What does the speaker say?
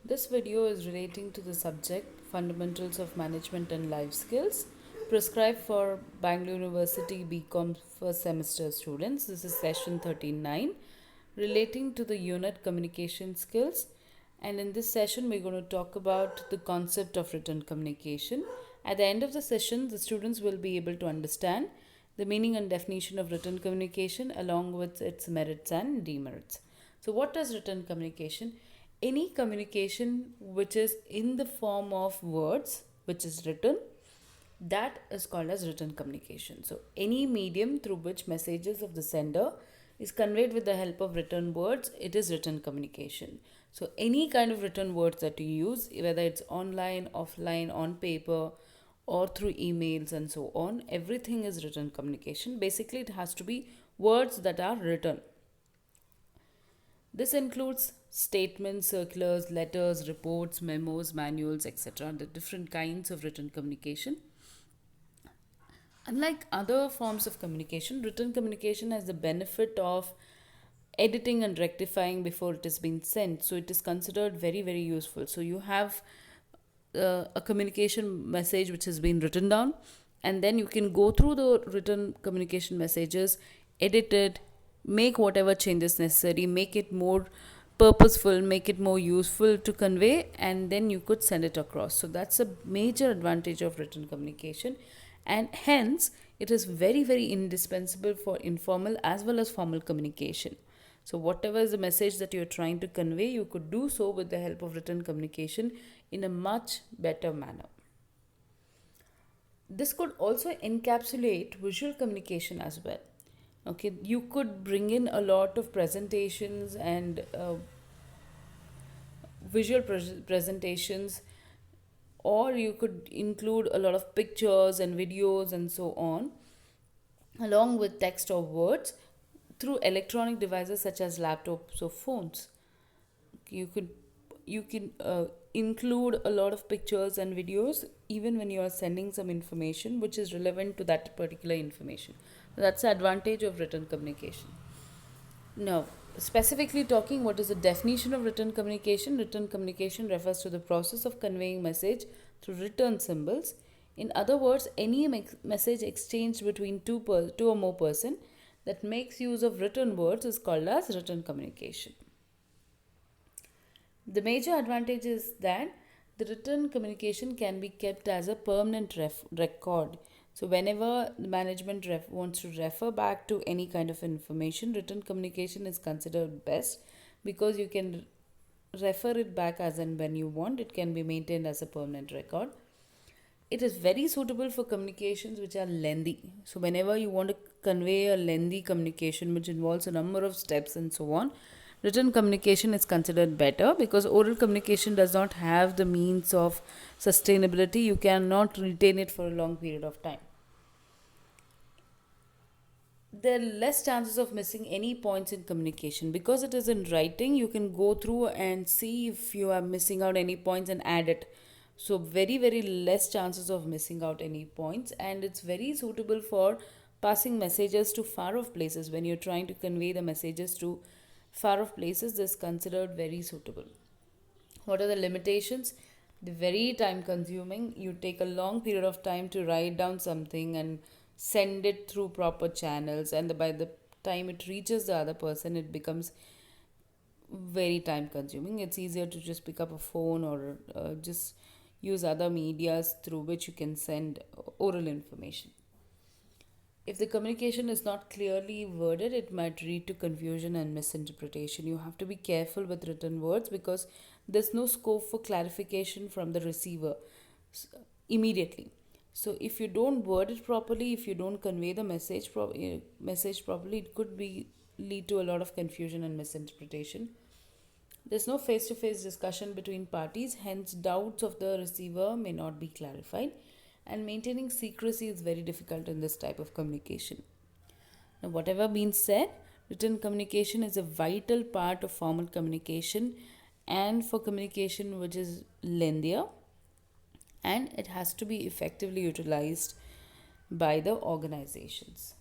This video is relating to the subject Fundamentals of Management and Life Skills prescribed for Bangalore University BCom first semester students. This is session 39 relating to the unit communication skills. And in this session, we're going to talk about the concept of written communication. At the end of the session, the students will be able to understand the meaning and definition of written communication along with its merits and demerits. So, what is written communication? Any communication which is in the form of words, which is written, that is called as written communication. So, any medium through which messages of the sender is conveyed with the help of written words, it is written communication. So, any kind of written words that you use, whether it's online, offline, on paper, or through emails and so on, everything is written communication. Basically, it has to be words that are written. This includes statements, circulars, letters, reports, memos, manuals, etc. The different kinds of written communication. Unlike other forms of communication, written communication has the benefit of editing and rectifying before it has been sent. So it is considered very, very useful. So you have a communication message which has been written down, and then you can go through the written communication messages, edit it, make whatever changes necessary, make it more purposeful, make it more useful to convey, and then you could send it across. So that's a major advantage of written communication, and hence it is very, very indispensable for informal as well as formal communication. So whatever is the message that you're trying to convey, you could do so with the help of written communication in a much better manner. This could also encapsulate visual communication as well. Okay, you could bring in a lot of presentations and visual presentations, or you could include a lot of pictures and videos and so on, along with text or words through electronic devices such as laptops or phones. You can include a lot of pictures and videos even when you are sending some information which is relevant to that particular information. That's the advantage of written communication. Now, specifically talking, what is the definition of written communication? Written communication refers to the process of conveying message through written symbols. In other words, any message exchanged between two or more person that makes use of written words is called as written communication. The major advantage is that the written communication can be kept as a permanent record. So, whenever the management wants to refer back to any kind of information, written communication is considered best because you can refer it back as and when you want. It can be maintained as a permanent record. It is very suitable for communications which are lengthy. So, whenever you want to convey a lengthy communication which involves a number of steps and so on, written communication is considered better because oral communication does not have the means of sustainability. You cannot retain it for a long period of time. There are less chances of missing any points in communication because it is in writing. You can go through and see if you are missing out any points and add it. So very, very less chances of missing out any points, and it's very suitable for passing messages to far off places. When you're trying to convey the messages to far off places, this is considered very suitable. What are the limitations? The very time consuming. You take a long period of time to write down something and send it through proper channels, and by the time it reaches the other person, it becomes very time consuming. It's easier to just pick up a phone or just use other medias through which you can send oral information. If the communication is not clearly worded, it might lead to confusion and misinterpretation. You have to be careful with written words because there's no scope for clarification from the receiver immediately. So, if you don't word it properly, if you don't convey the message properly, it could be lead to a lot of confusion and misinterpretation. There's no face to face discussion between parties, hence, doubts of the receiver may not be clarified, and maintaining secrecy is very difficult in this type of communication. Now, whatever being said, written communication is a vital part of formal communication and for communication which is lengthier, and it has to be effectively utilized by the organizations.